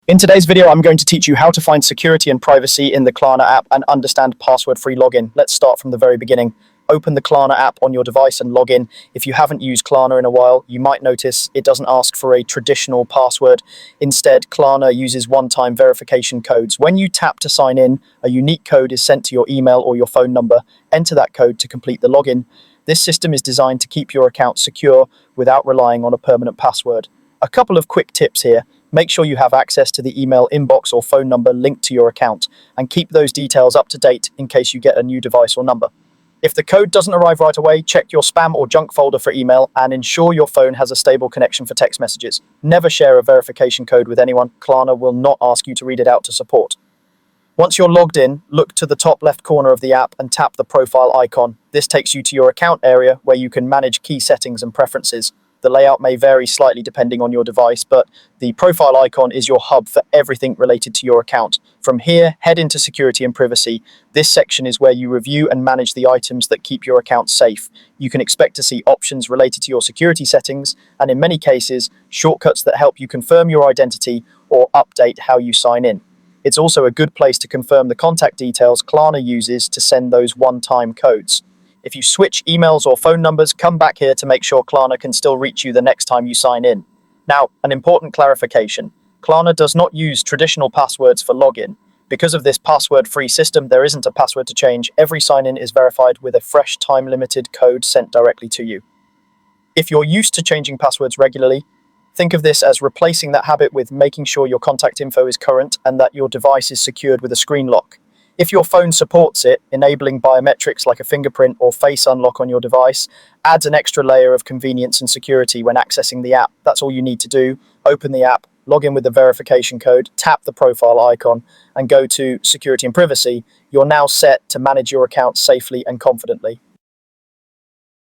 In today's video, I'm going to teach you how to find security and privacy in the Klarna app and understand password-free login. Let's start from the very beginning. Open the Klarna app on your device and log in. If you haven't used Klarna in a while, you might notice it doesn't ask for a traditional password. Instead, Klarna uses one-time verification codes. When you tap to sign in, a unique code is sent to your email or your phone number. Enter that code to complete the login. This system is designed to keep your account secure without relying on a permanent password. A couple of quick tips here. Make sure you have access to the email inbox or phone number linked to your account, and keep those details up to date in case you get a new device or number. If the code doesn't arrive right away, check your spam or junk folder for email and ensure your phone has a stable connection for text messages. Never share a verification code with anyone. Klarna will not ask you to read it out to support. Once you're logged in, look to the top left corner of the app and tap the profile icon. This takes you to your account area where you can manage key settings and preferences. The layout may vary slightly depending on your device, but the profile icon is your hub for everything related to your account. From here, head into security and privacy. This section is where you review and manage the items that keep your account safe. You can expect to see options related to your security settings, and in many cases, shortcuts that help you confirm your identity or update how you sign in. It's also a good place to confirm the contact details Klarna uses to send those one-time codes. If you switch emails or phone numbers, come back here to make sure Klarna can still reach you the next time you sign in. Now, an important clarification. Klarna does not use traditional passwords for login. Because of this password-free system, there isn't a password to change. Every sign-in is verified with a fresh time-limited code sent directly to you. If you're used to changing passwords regularly, think of this as replacing that habit with making sure your contact info is current and that your device is secured with a screen lock. If your phone supports it, enabling biometrics like a fingerprint or face unlock on your device adds an extra layer of convenience and security when accessing the app. That's all you need to do. Open the app, log in with the verification code, tap the profile icon, and go to Security and Privacy. You're now set to manage your account safely and confidently.